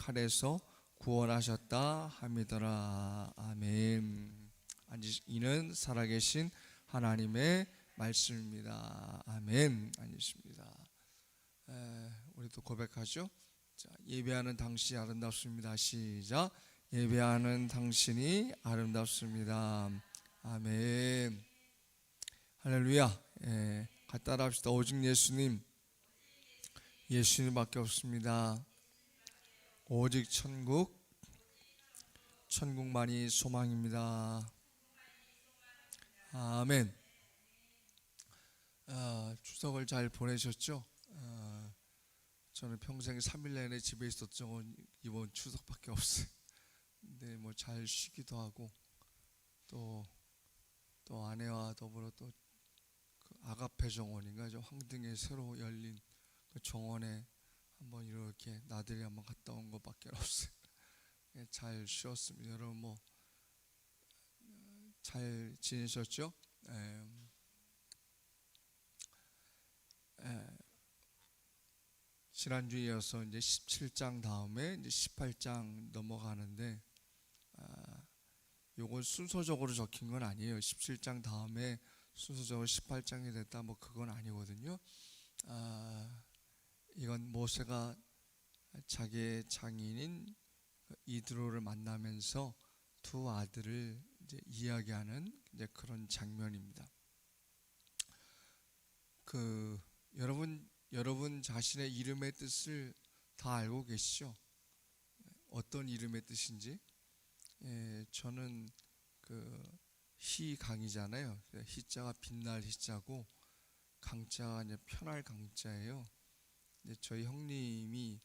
칼에서 구원하셨다 함이더라. 아멘. 이는 살아계신 하나님의 말씀입니다. 아멘. 아니십니다. 우리도 고백하죠. 자, 예배하는 당신이 아름답습니다. 시작. 예배하는 당신이 아름답습니다. 아멘. 할렐루야. 같이 따라합시다. 오직 예수님밖에 없습니다. 오직 천국만이 소망입니다. 아멘. 추석을 잘 보내셨죠? 저는 평생 3일 내내 집에 있었던 건 이번 추석밖에 없어요. 근데 뭐 잘 쉬기도 하고 또 아내와 더불어 또 그 아가페 정원인가 저 황등에 새로 열린 그 정원에 한번 이렇게 나들이 한번 갔다 온 것밖에 없어요. 잘 쉬었습니다. 여러분 뭐 잘 지내셨죠? 지난주에 이어서 이제 17장 다음에 이제 18장 넘어가는데 요건 순서적으로 적힌 건 아니에요. 17장 다음에 순서적으로 18장이 됐다 뭐 그건 아니거든요. 이건 모세가 자기의 장인인 이드로를 만나면서 두 아들을 이제 이야기하는 이제 그런 장면입니다. 여러분 자신의 이름의 뜻을 다 알고 계시죠? 어떤 이름의 뜻인지? 저는 그 희강이잖아요. 희자가 빛날 희자고 강자가 이제 편할 강자예요. 저희 형님이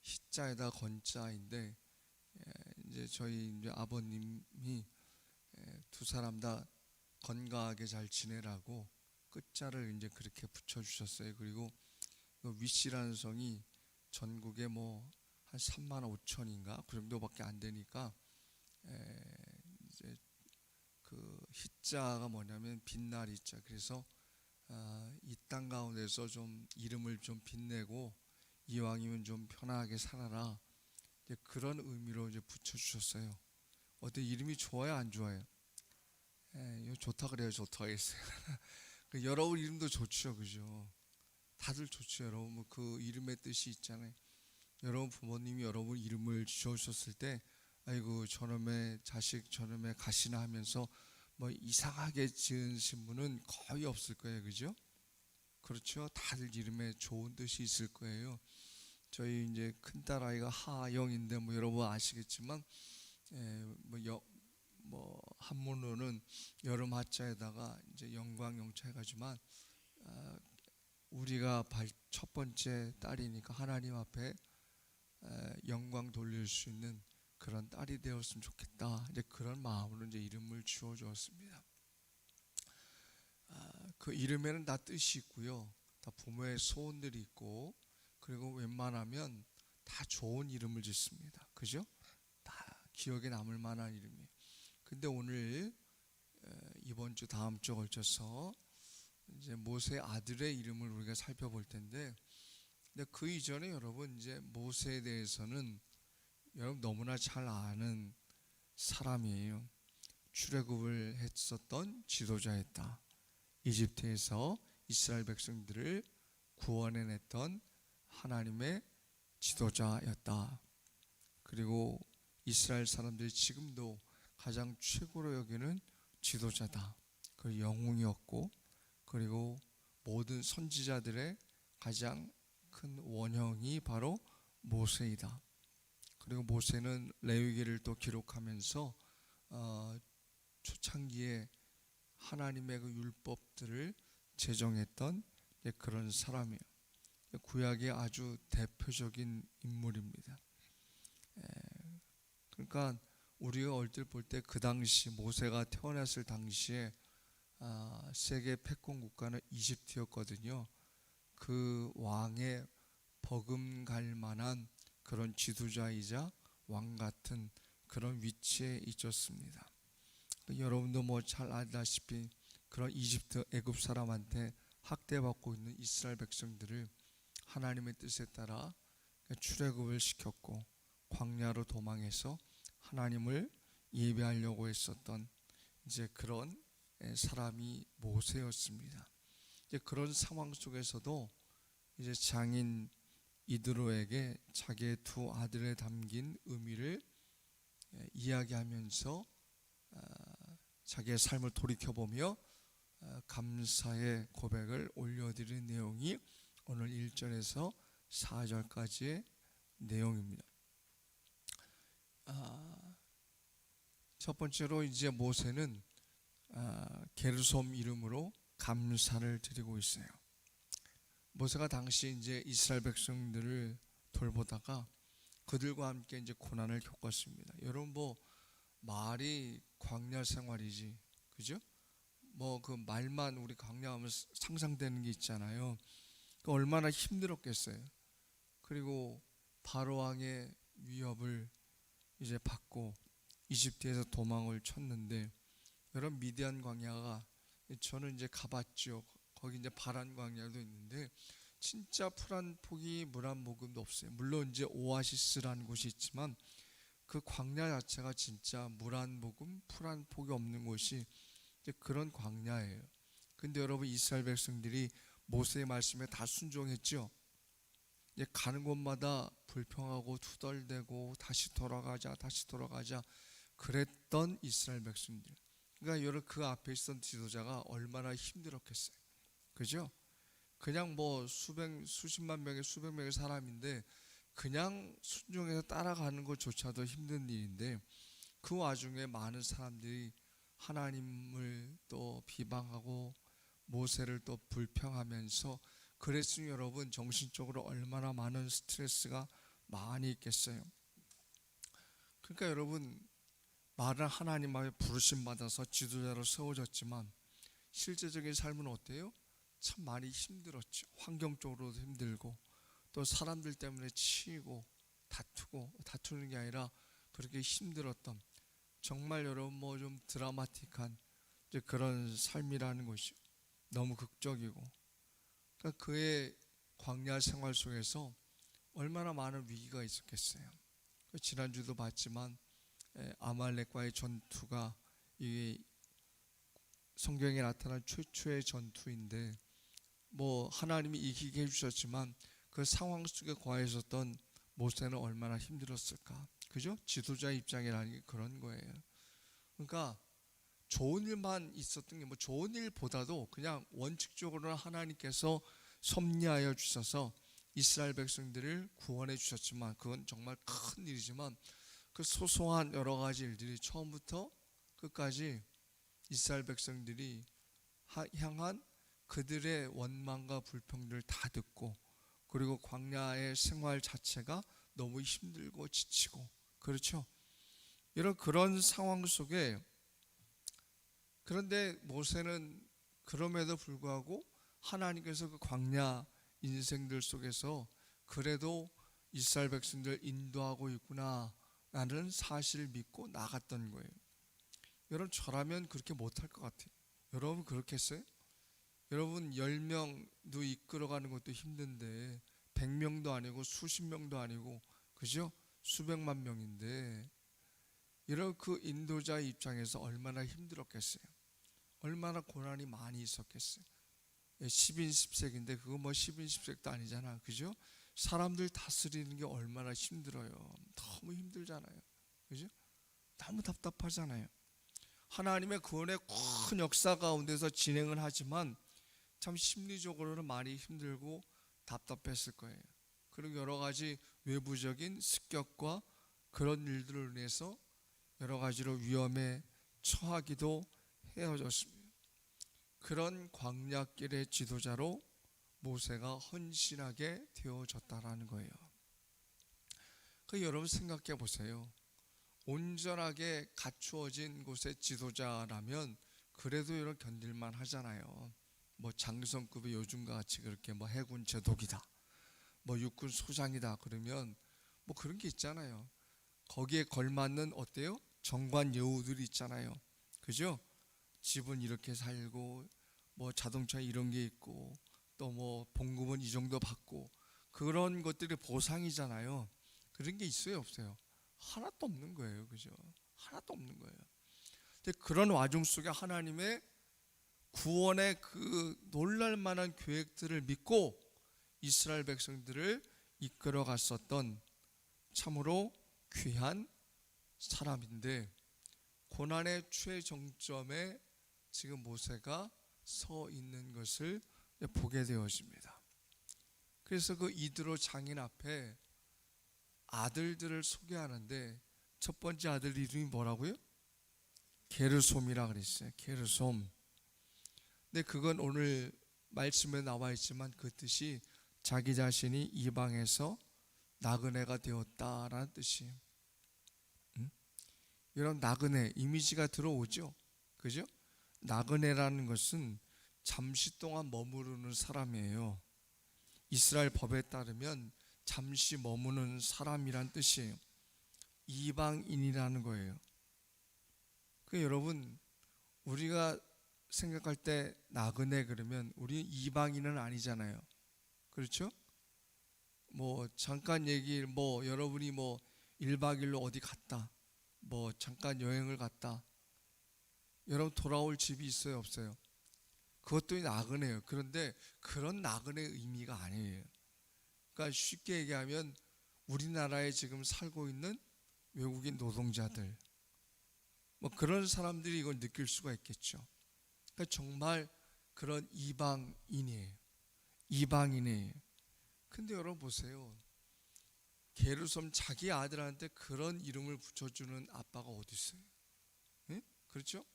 희자에다 건자인데 이제 저희 이제 아버님이 두 사람 다 건강하게 잘 지내라고 끝자를 이제 그렇게 붙여주셨어요. 그리고 그 위씨라는 성이 전국에 뭐 한 3만 5천인가 그 정도밖에 안 되니까 이제 그 희자가 뭐냐면 빛날 희자. 그래서 이 땅 가운데서 좀 이름을 좀 빛내고 이왕이면 좀 편하게 살아라. 이제 그런 의미로 이제 붙여주셨어요. 어때 이름이 좋아요, 안 좋아요? 이거 좋다 그래요, 좋다 하겠어요. 여러분 이름도 좋죠, 그죠? 다들 좋죠, 여러분. 뭐 그 이름의 뜻이 있잖아요. 여러분 부모님이 여러분 이름을 지어주셨을 때, 아이고 저놈의 자식 저놈의 가시나 하면서 뭐 이상하게 지으신 분은 거의 없을 거예요, 그죠? 그렇죠. 다들 이름에 좋은 뜻이 있을 거예요. 저희 이제 큰딸 아이가 하영인데 뭐 여러분 아시겠지만, 뭐 한문으로는 여름 하자에다가 이제 영광 영차 해가지만 우리가 첫 번째 딸이니까 하나님 앞에 영광 돌릴 수 있는 그런 딸이 되었으면 좋겠다. 이제 그런 마음으로 이제 이름을 지어 주었습니다. 그 이름에는 다 뜻이 있고요. 다 부모의 소원들이 있고, 그리고 웬만하면 다 좋은 이름을 짓습니다. 그죠? 다 기억에 남을 만한 이름이에요. 근데 오늘 이번 주 다음 주에 걸쳐서 이제 모세 아들의 이름을 우리가 살펴볼 텐데, 근데 그 이전에 여러분 이제 모세에 대해서는 여러분 너무나 잘 아는 사람이에요. 출애굽을 했었던 지도자였다. 이집트에서 이스라엘 백성들을 구원해냈던 하나님의 지도자였다. 그리고 이스라엘 사람들이 지금도 가장 최고로 여기는 지도자다. 그 영웅이었고, 그리고 모든 선지자들의 가장 큰 원형이 바로 모세이다. 그리고 모세는 레위기를 또 기록하면서 초창기에 하나님의 그 율법들을 제정했던 그런 사람이에요. 구약의 아주 대표적인 인물입니다. 그러니까 우리가 얼핏 볼 때 그 당시 모세가 태어났을 당시에 세계 패권 국가는 이집트였거든요. 그 왕의 버금갈 만한 그런 지도자이자 왕 같은 그런 위치에 있었습니다. 여러분도 뭐 잘 알다시피 그런 이집트 애굽 사람한테 학대받고 있는 이스라엘 백성들을 하나님의 뜻에 따라 출애굽을 시켰고, 광야로 도망해서 하나님을 예배하려고 했었던 이제 그런 사람이 모세였습니다. 이제 그런 상황 속에서도 이제 장인 이드로에게 자기의 두 아들에 담긴 의미를 이야기하면서 자기의 삶을 돌이켜보며 감사의 고백을 올려드린 내용이 오늘 1절에서 4절까지의 내용입니다. 첫 번째로 이제 모세는 게르솜 이름으로 감사를 드리고 있어요. 모세가 당시 이제 이스라엘 백성들을 돌보다가 그들과 함께 이제 고난을 겪었습니다. 여러분 뭐 말이 광야 생활이지, 그죠? 뭐 그 말만 우리 광야하면 상상되는 게 있잖아요. 그 얼마나 힘들었겠어요. 그리고 바로 왕의 위협을 이제 받고 이집트에서 도망을 쳤는데, 여러분 미디안 광야가 저는 이제 가봤죠. 거기 이제 바란 광야도 있는데 진짜 풀 한 폭이 물 한 모금도 없어요. 물론 이제 오아시스라는 곳이 있지만 그 광야 자체가 진짜 물 한 모금, 풀 한 폭이 없는 곳이 이제 그런 광야예요. 근데 여러분 이스라엘 백성들이 모세의 말씀에 다 순종했죠. 이제 가는 곳마다 불평하고 투덜대고 다시 돌아가자 그랬던 이스라엘 백성들. 그러니까 여러분 그 앞에 있던 지도자가 얼마나 힘들었겠어요. 그죠? 그냥 뭐 수십만 명의 수백 명의 사람인데 그냥 순종해서 따라가는 것조차도 힘든 일인데, 그 와중에 많은 사람들이 하나님을 또 비방하고 모세를 또 불평하면서 그랬으니 여러분 정신적으로 얼마나 많은 스트레스가 많이 있겠어요. 그러니까 여러분 말은 하나님 앞에 부르심 받아서 지도자로 세워졌지만 실제적인 삶은 어때요? 참 많이 힘들었죠. 환경적으로도 힘들고 또 사람들 때문에 치이고 다투는 게 아니라 그렇게 힘들었던, 정말 여러분 뭐 좀 드라마틱한 이제 그런 삶이라는 것이 너무 극적이고, 그러니까 그의 광야 생활 속에서 얼마나 많은 위기가 있었겠어요. 지난주도 봤지만 아말렉과의 전투가 이 성경에 나타난 최초의 전투인데, 뭐 하나님이 이기게 해주셨지만 그 상황 속에 거해 있었던 모세는 얼마나 힘들었을까. 그죠? 지도자 입장이라는 게 그런 거예요. 그러니까 좋은 일만 있었던 게, 뭐 좋은 일보다도 그냥 원칙적으로는 하나님께서 섭리하여 주셔서 이스라엘 백성들을 구원해 주셨지만, 그건 정말 큰 일이지만 그 소소한 여러 가지 일들이 처음부터 끝까지 이스라엘 백성들이 향한 그들의 원망과 불평들을 다 듣고, 그리고 광야의 생활 자체가 너무 힘들고 지치고, 그렇죠? 이런 그런 상황 속에, 그런데 모세는 그럼에도 불구하고 하나님께서 그 광야 인생들 속에서 그래도 이스라엘 백성들 인도하고 있구나 라는 사실을 믿고 나갔던 거예요. 여러분 저라면 그렇게 못할 것 같아요. 여러분 그렇겠어요? 여러분 10명도 이끌어가는 것도 힘든데 100명도 아니고 수십 명도 아니고, 그죠? 수백만 명인데 이런 그 인도자 입장에서 얼마나 힘들었겠어요. 얼마나 고난이 많이 있었겠어요. 10인 10색인데 그거 뭐 10인 10색도 아니잖아, 그죠? 사람들 다스리는 게 얼마나 힘들어요. 너무 힘들잖아요, 그죠? 너무 답답하잖아요. 하나님의 구원의 큰 역사 가운데서 진행을 하지만 참 심리적으로는 많이 힘들고 답답했을 거예요. 그리고 여러 가지 외부적인 습격과 그런 일들을 인해서 여러 가지로 위험에 처하기도 헤어졌습니다. 그런 광야길의 지도자로 모세가 헌신하게 되어졌다라는 거예요. 그 여러분 생각해 보세요. 온전하게 갖추어진 곳의 지도자라면 그래도 이런 견딜만 하잖아요. 뭐 장성급의 요즘과 같이 그렇게 뭐 해군 제독이다, 뭐 육군 소장이다 그러면 뭐 그런 게 있잖아요. 거기에 걸맞는 어때요? 정관 여우들이 있잖아요, 그죠? 집은 이렇게 살고 뭐 자동차 이런 게 있고 또 뭐 봉급은 이 정도 받고, 그런 것들이 보상이잖아요. 그런 게 있어요, 없어요? 하나도 없는 거예요. 그죠? 하나도 없는 거예요. 근데 그런 와중 속에 하나님의 구원의 그 놀랄만한 계획들을 믿고 이스라엘 백성들을 이끌어 갔었던 참으로 귀한 사람인데, 고난의 최정점에 지금 모세가 서 있는 것을 보게 되어집니다. 그래서 그 이드로 장인 앞에 아들들을 소개하는데 첫 번째 아들 이름이 뭐라고요? 게르솜이라 그랬어요. 게르솜. 근데 그건 오늘 말씀에 나와 있지만 그 뜻이 자기 자신이 이방에서 나그네가 되었다라는 뜻이에요. 이런 나그네 이미지가 들어오죠. 그죠? 나그네라는 것은 잠시 동안 머무르는 사람이에요. 이스라엘 법에 따르면 잠시 머무는 사람이란 뜻이에요. 이방인이라는 거예요. 그 여러분, 우리가 생각할 때 나그네 그러면 우리 이방인은 아니잖아요. 그렇죠? 뭐 잠깐 얘기, 뭐 여러분이 뭐 1박 2일로 어디 갔다, 뭐 잠깐 여행을 갔다, 여러분 돌아올 집이 있어요, 없어요? 그것도 나그네예요. 그런데 그런 나그네 의미가 아니에요. 그러니까 쉽게 얘기하면 우리나라에 지금 살고 있는 외국인 노동자들, 뭐 그런 사람들이 이걸 느낄 수가 있겠죠. 그러니까 정말 그런 이방인이에요. 이방인이에요. 근데 여러분 보세요. 게르솜 자기 아들한테 그런 이름을 붙여주는 아빠가 어디 있어요? 네? 그렇죠?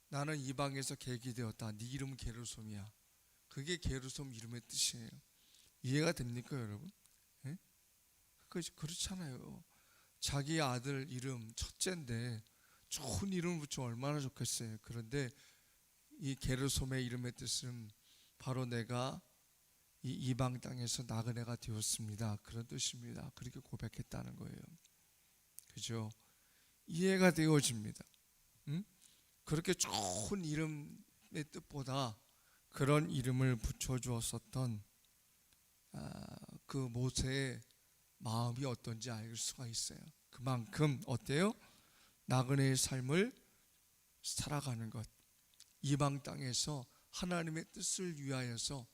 나는 이방에서 계기되었다. 네 이름은 게르솜이야. 그게 게르솜 이름의 뜻이에요. 이해가 됩니까, 여러분? 네? 그렇잖아요. 자기 아들 이름 첫째인데 좋은 이름을 붙이면 얼마나 좋겠어요. 그런데 이 게르솜의 이름의 뜻은 바로 내가 이 이방 땅에서 나그네가 되었습니다. 그런 뜻입니다. 그렇게 고백했다는 거예요. 그죠? 이해가 되어집니다. 응? 그렇게 좋은 이름의 뜻보다 그런 이름을 붙여주었었던 그 모세의 마음이 어떤지 알 수가 있어요. 그만큼 어때요? 나그네의 삶을 살아가는 것, 이방 땅에서 하나님의 뜻을 위하여서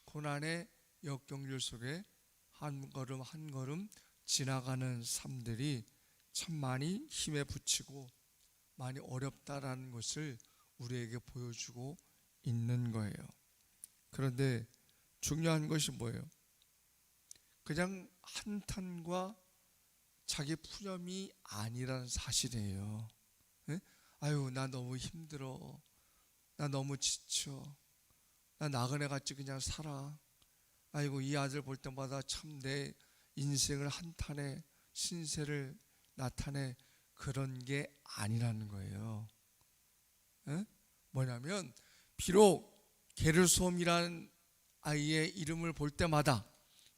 고난의 역경들 속에 한 걸음 한 걸음 지나가는 삶들이 참 많이 힘에 부치고 많이 어렵다라는 것을 우리에게 보여주고 있는 거예요. 그런데 중요한 것이 뭐예요? 그냥 한탄과 자기 푸념이 아니라는 사실이에요. 네? 아유, 나 너무 힘들어. 나 너무 지쳐. 나 나그네 같이 그냥 살아. 아이고, 이 아들 볼 때마다 참 내 인생을 한탄에 신세를 나타내. 그런 게 아니라는 거예요. 에? 뭐냐면 비록 게르솜이라는 아이의 이름을 볼 때마다,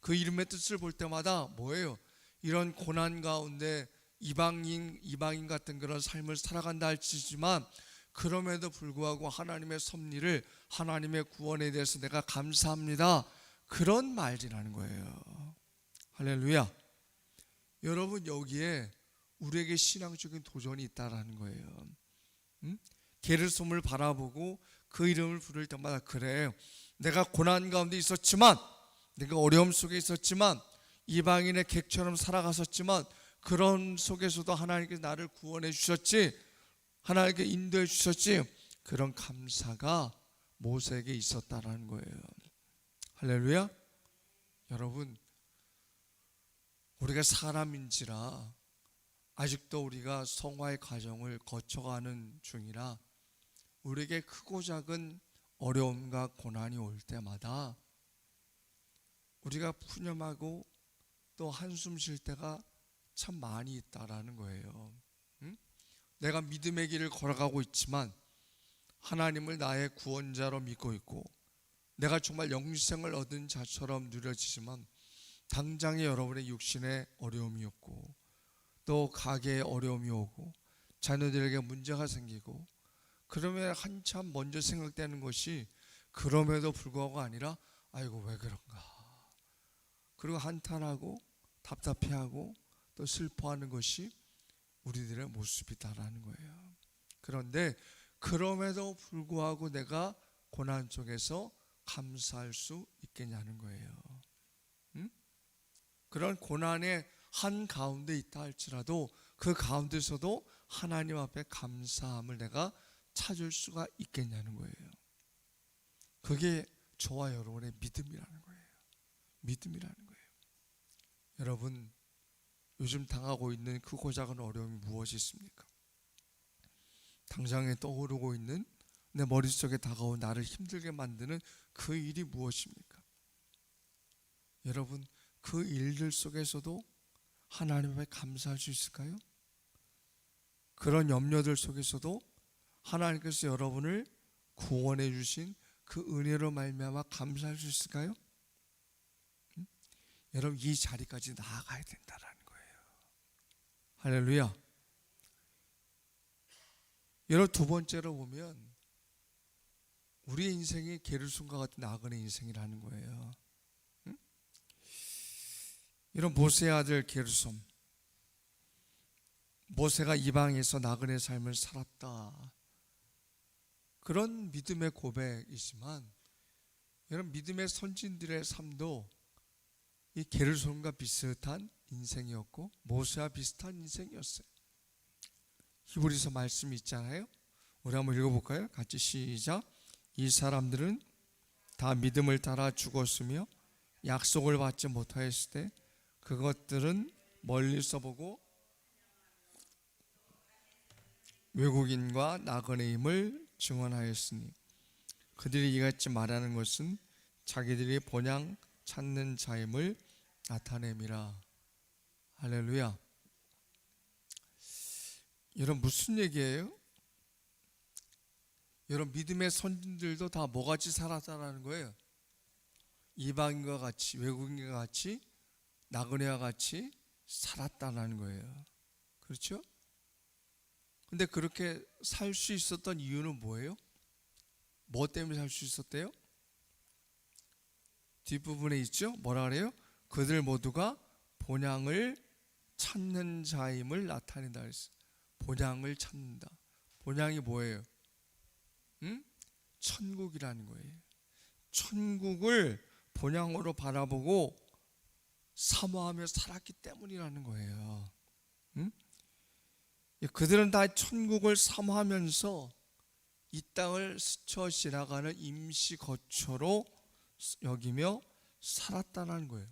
그 이름의 뜻을 볼 때마다 뭐예요? 이런 고난 가운데 이방인 같은 그런 삶을 살아간다 할지지만, 그럼에도 불구하고 하나님의 섭리를, 하나님의 구원에 대해서 내가 감사합니다, 그런 말이라는 거예요. 할렐루야. 여러분, 여기에 우리에게 신앙적인 도전이 있다라는 거예요. 게르솜을 바라보고 그 이름을 부를 때마다, 그래, 내가 고난 가운데 있었지만, 내가 어려움 속에 있었지만, 이방인의 객처럼 살아갔었지만, 그런 속에서도 하나님께서 나를 구원해 주셨지, 하나님께 인도해 주셨지, 그런 감사가 모세에게 있었다라는 거예요. 할렐루야. 여러분, 우리가 사람인지라 아직도 우리가 성화의 과정을 거쳐가는 중이라, 우리에게 크고 작은 어려움과 고난이 올 때마다 우리가 푸념하고 또 한숨 쉴 때가 참 많이 있다라는 거예요. 응? 내가 믿음의 길을 걸어가고 있지만 하나님을 나의 구원자로 믿고 있고 내가 정말 영생을 얻은 자처럼 누려지지만, 당장에 여러분의 육신에 어려움이 없고 또 가게에 어려움이 오고 자녀들에게 문제가 생기고, 그러면 한참 먼저 생각되는 것이 그럼에도 불구하고 아니라, 아이고 왜 그런가, 그리고 한탄하고 답답해하고 또 슬퍼하는 것이 우리들의 모습이다라는 거예요. 그런데 그럼에도 불구하고 내가 고난 속에서 감사할 수 있겠냐는 거예요. 응? 그런 고난의 한 가운데 있다 할지라도 그 가운데서도 하나님 앞에 감사함을 내가 찾을 수가 있겠냐는 거예요. 그게 저와 여러분의 믿음이라는 거예요. 믿음이라는 거예요. 여러분, 요즘 당하고 있는 크고 작은 어려움이 무엇이 있습니까? 당장에 떠오르고 있는 내 머릿속에 다가온 나를 힘들게 만드는 그 일이 무엇입니까? 여러분, 그 일들 속에서도 하나님 앞에 감사할 수 있을까요? 그런 염려들 속에서도 하나님께서 여러분을 구원해 주신 그 은혜로 말미암아 감사할 수 있을까요? 여러분, 이 자리까지 나아가야 된다라는 거예요. 할렐루야. 여러분, 두 번째로 보면 우리의 인생이 게르손과 같은 나그네 인생이라는 거예요. 이런 모세의 아들 게르손, 모세가 이방에서 나그네 삶을 살았다, 그런 믿음의 고백이지만 여러분, 믿음의 선진들의 삶도 이 게르손과 비슷한 인생이었고 모세와 비슷한 인생이었어요. 히브리서 말씀이 있잖아요. 우리 한번 읽어볼까요? 같이 시작. 이 사람들은 다 믿음을 따라 죽었으며 약속을 받지 못하였을 때 그것들은 멀리서 보고 외국인과 나그네임을 증언하였으니 그들이 이같이 말하는 것은 자기들이 본향 찾는 자임을 나타냄이라. 할렐루야. 여러분, 무슨 얘기예요? 여러분, 믿음의 선진들도 다 뭐같이 살았다라는 거예요? 이방인과 같이, 외국인과 같이, 나그네와 같이 살았다라는 거예요. 그렇죠? 근데 그렇게 살 수 있었던 이유는 뭐예요? 뭐 때문에 살 수 있었대요? 뒷부분에 있죠? 뭐라 그래요? 그들 모두가 본향을 찾는 자임을 나타낸다 그랬어요. 본향을 찾는다. 본향이 뭐예요? 천국이라는 거예요. 천국을 본향으로 바라보고 사모하며 살았기 때문이라는 거예요. 그들은 다 천국을 사모하면서 이 땅을 스쳐 지나가는 임시 거처로 여기며 살았다는 거예요.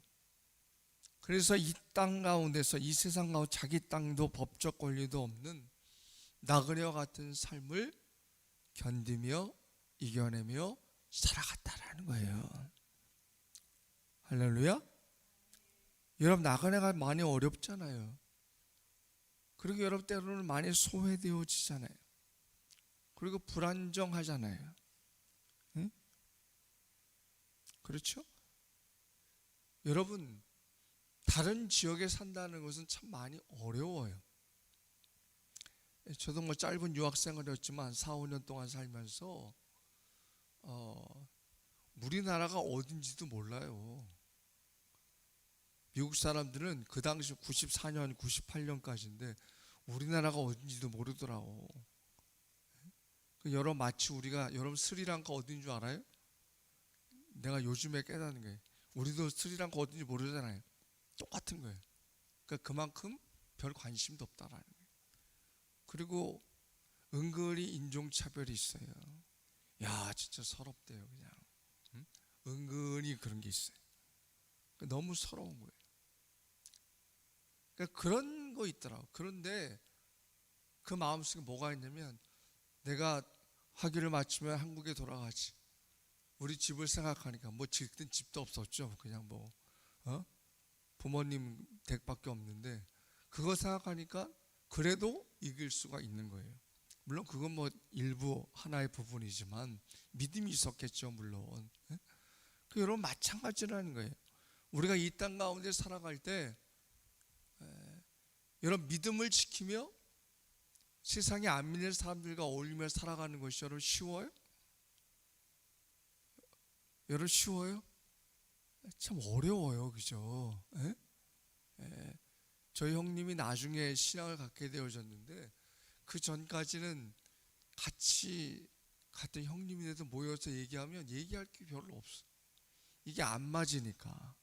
그래서 이 땅 가운데서, 이 세상 가운데 자기 땅도 법적 권리도 없는 나그네와 같은 삶을 견디며 이겨내며 살아갔다라는 거예요. 할렐루야. 여러분, 나그네가 많이 어렵잖아요. 그리고 여러분, 때로는 많이 소외되어지잖아요. 그리고 불안정하잖아요. 응? 그렇죠? 여러분, 다른 지역에 산다는 것은 참 많이 어려워요. 저도 뭐 짧은 유학생활이었지만 4, 5년 동안 살면서 우리나라가 어딘지도 몰라요. 미국 사람들은 그 당시 94년, 98년까지인데 우리나라가 어딘지도 모르더라고. 여러분, 마치 우리가, 여러분 스리랑카 어딘 줄 알아요? 내가 요즘에 깨닫는 게, 우리도 스리랑카 어딘지 모르잖아요. 똑같은 거예요. 그러니까 그만큼 별 관심도 없다라는 거예요. 그리고 은근히 인종차별이 있어요. 야, 진짜 서럽대요, 그냥. 응? 은근히 그런 게 있어요. 그러니까 너무 서러운 거예요. 그러니까 그런 거 있더라고. 그런데 그 마음속에 뭐가 있냐면, 내가 학위를 마치면 한국에 돌아가지. 우리 집을 생각하니까, 뭐 그땐 집도 없었죠. 그냥 뭐 부모님 댁밖에 없는데, 그거 생각하니까 그래도 이길 수가 있는 거예요. 물론 그건 뭐 일부 하나의 부분이지만 믿음이 있었겠죠, 물론. 그 여러분, 마찬가지라는 거예요. 우리가 이 땅 가운데 살아갈 때 여러분, 믿음을 지키며 세상에 안 믿는 사람들과 어울리며 살아가는 것이 여러분 쉬워요? 여러분, 쉬워요? 참 어려워요, 그죠? 저희 형님이 나중에 신앙을 갖게 되어졌는데 그 전까지는 같이 같은 형님인데도 모여서 얘기하면 얘기할 게 별로 없어. 이게 안 맞으니까,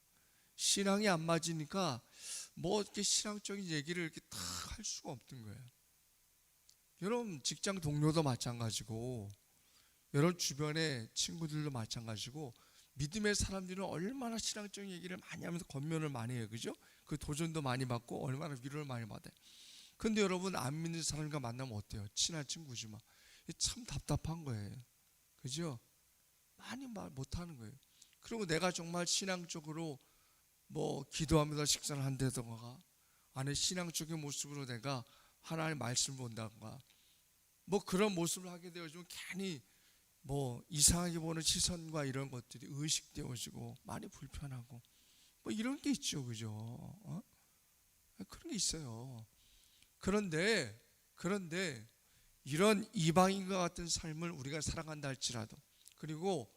신앙이 안 맞으니까 뭐 이렇게 신앙적인 얘기를 이렇게 다 할 수가 없던 거예요. 여러분 직장 동료도 마찬가지고 여러분 주변의 친구들도 마찬가지고 믿음의 사람들은 얼마나 신앙적인 얘기를 많이 하면서 권면을 많이 해요. 그죠? 그 도전도 많이 받고 얼마나 위로를 많이 받아요. 근데 여러분 안 믿는 사람과 만나면 어때요? 친한 친구지만 참 답답한 거예요. 그죠? 많이 말 못하는 거예요. 그리고 내가 정말 신앙적으로 뭐 기도하면서 식사를 한다던가 안에 신앙적인 모습으로 내가 하나님의 말씀을 본다던가 뭐 그런 모습을 하게 되어지면 괜히 뭐 이상하게 보는 시선과 이런 것들이 의식되어지고 많이 불편하고 뭐 이런 게 있죠. 그죠? 그런 게 있어요. 그런데 이런 이방인과 같은 삶을 우리가 살아간다 할지라도, 그리고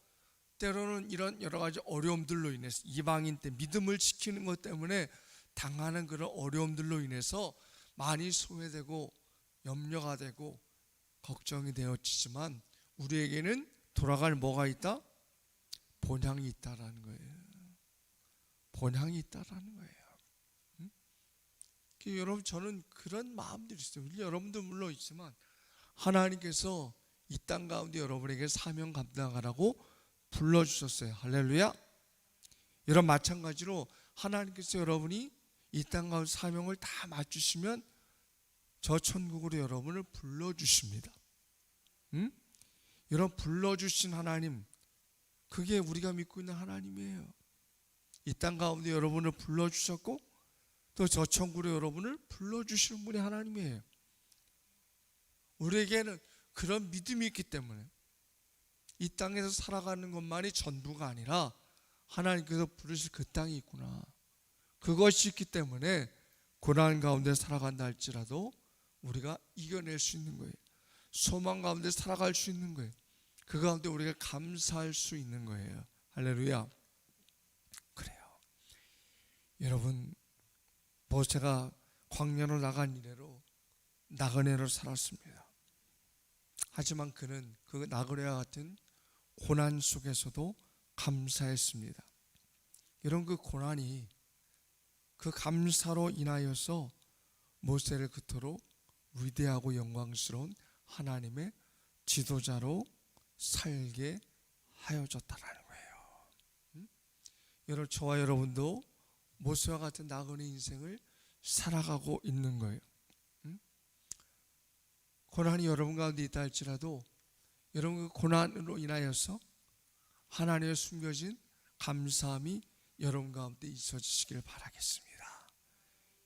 때로는 이런 여러 가지 어려움들로 인해서 이방인 때 믿음을 지키는 것 때문에 당하는 그런 어려움들로 인해서 많이 소외되고 염려가 되고 걱정이 되어지지만 우리에게는 돌아갈 뭐가 있다? 본향이 있다라는 거예요. 본향이 있다라는 거예요. 여러분 저는 그런 마음들이 있어요. 여러분도 물론 있지만 하나님께서 이 땅 가운데 여러분에게 사명 감당하라고 불러주셨어요. 할렐루야. 여러분 마찬가지로 하나님께서 여러분이 이 땅 가운데 사명을 다 맞추시면 저 천국으로 여러분을 불러주십니다. 여러분 불러주신 하나님, 그게 우리가 믿고 있는 하나님이에요. 이 땅 가운데 여러분을 불러주셨고 또 저 천국으로 여러분을 불러주시는 분이 하나님이에요. 우리에게는 그런 믿음이 있기 때문에 이 땅에서 살아가는 것만이 전부가 아니라 하나님께서 부르실 그 땅이 있구나, 그것이 있기 때문에 고난 가운데 살아간다 할지라도 우리가 이겨낼 수 있는 거예요. 소망 가운데 살아갈 수 있는 거예요. 그 가운데 우리가 감사할 수 있는 거예요. 할렐루야. 그래요. 여러분 모세가 광야로 나간 이래로 나그네로 살았습니다. 하지만 그는 그 나그네와 같은 고난 속에서도 감사했습니다. 이런 그 고난이 그 감사로 인하여서 모세를 그토록 위대하고 영광스러운 하나님의 지도자로 살게 하여졌다라는 거예요. 여러분 저와 여러분도 모세와 같은 나그네 인생을 살아가고 있는 거예요. 고난이 여러분 가운데 있다 할지라도 여러분 그 고난으로 인하여서 하나님의 숨겨진 감사함이 여러분 가운데 있어지시길 바라겠습니다.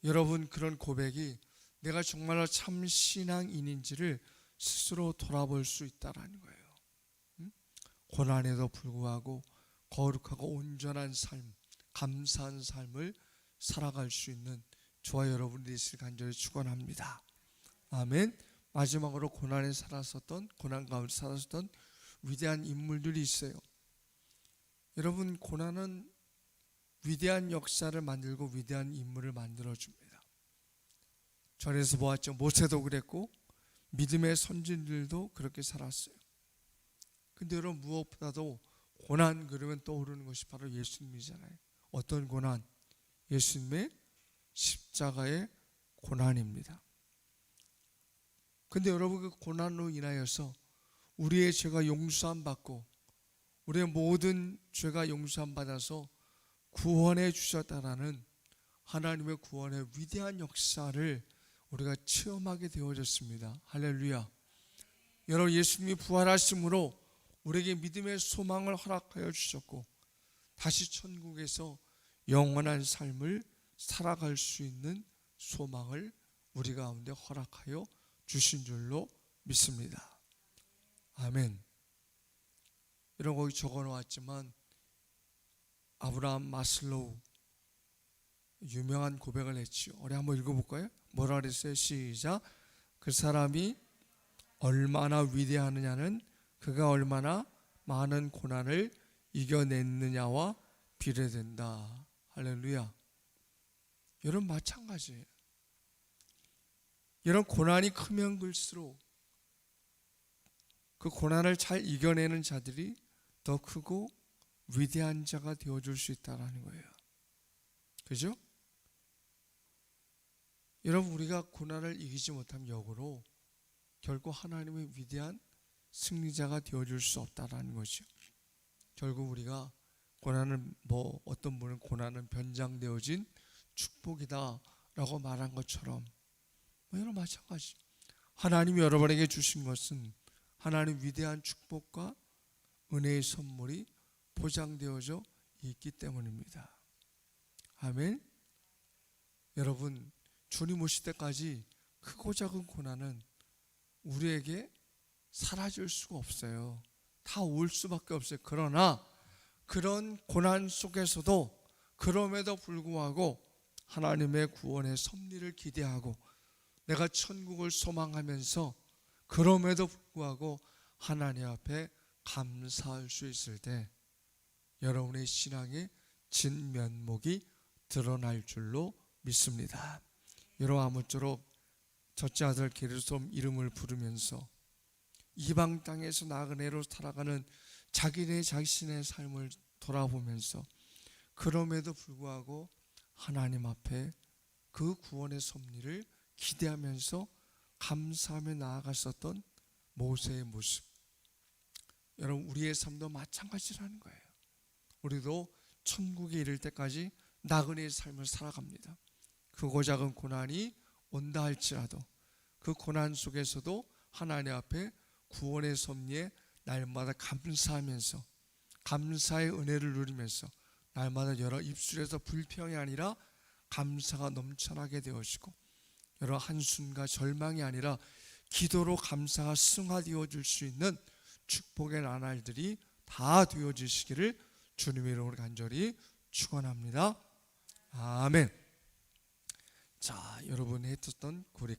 여러분 그런 고백이 내가 정말로 참 신앙인인지를 스스로 돌아볼 수 있다라는 거예요. 고난에도 불구하고 거룩하고 온전한 삶, 감사한 삶을 살아갈 수 있는 저와 여러분들이 있을 간절히 축원합니다. 아멘. 마지막으로 고난 가운데 살았었던 위대한 인물들이 있어요. 여러분 고난은 위대한 역사를 만들고 위대한 인물을 만들어줍니다. 전에서 보았죠. 모세도 그랬고 믿음의 선진들도 그렇게 살았어요. 근데 여러분 무엇보다도 고난 그러면 떠오르는 것이 바로 예수님이잖아요. 어떤 고난? 예수님의 십자가의 고난입니다. 근데 여러분 그 고난으로 인하여서 우리의 죄가 용서함 받고 우리의 모든 죄가 용서함 받아서 구원해 주셨다라는 하나님의 구원의 위대한 역사를 우리가 체험하게 되어졌습니다. 할렐루야. 여러분 예수님이 부활하심으로 우리에게 믿음의 소망을 허락하여 주셨고 다시 천국에서 영원한 삶을 살아갈 수 있는 소망을 우리 가운데 허락하여 주신 줄로 믿습니다. 아멘. 이런 거기 적어 놓았지만 아브라함 마슬로우 유명한 고백을 했지요. 우리 한번 읽어볼까요? 뭐라 그랬어요? 시작. 그 사람이 얼마나 위대하느냐는 그가 얼마나 많은 고난을 이겨냈느냐와 비례된다. 할렐루야. 여러분 마찬가지예요. 이런 고난이 크면 클수록 그 고난을 잘 이겨내는 자들이 더 크고 위대한 자가 되어줄 수 있다는 거예요. 그죠? 여러분, 우리가 고난을 이기지 못하면 역으로 결국 하나님의 위대한 승리자가 되어줄 수 없다라는 거죠. 결국 우리가 고난을 어떤 분은 고난은 변장되어진 축복이다라고 말한 것처럼 이런 마찬가지. 하나님이 여러분에게 주신 것은 하나님 위대한 축복과 은혜의 선물이 보장되어져 있기 때문입니다. 아멘. 여러분, 주님 오실 때까지 크고 작은 고난은 우리에게 사라질 수가 없어요. 다 올 수밖에 없어요. 그러나 그런 고난 속에서도 그럼에도 불구하고 하나님의 구원의 섭리를 기대하고 내가 천국을 소망하면서 그럼에도 불구하고 하나님 앞에 감사할 수 있을 때 여러분의 신앙의 진면목이 드러날 줄로 믿습니다. 여러분, 아무쪼록 첫째 아들 게르솜 이름을 부르면서 이방 땅에서 나그네로 살아가는 자기네 자신의 삶을 돌아보면서 그럼에도 불구하고 하나님 앞에 그 구원의 섭리를 기대하면서 감사하며 나아갔었던 모세의 모습, 여러분 우리의 삶도 마찬가지라는 거예요. 우리도 천국에 이를 때까지 나그네의 삶을 살아갑니다. 크고 작은 고난이 온다 할지라도 그 고난 속에서도 하나님 앞에 구원의 섭리에 날마다 감사하면서 감사의 은혜를 누리면서 날마다 여러 입술에서 불평이 아니라 감사가 넘쳐나게 되어지고 여러 한숨과 절망이 아니라 기도로 감사가 승화되어 줄 수 있는 축복의 나날들이 다 되어지시기를 주님의 이름으로 간절히 축원합니다. 아멘. 자, 여러분이 했었던 우리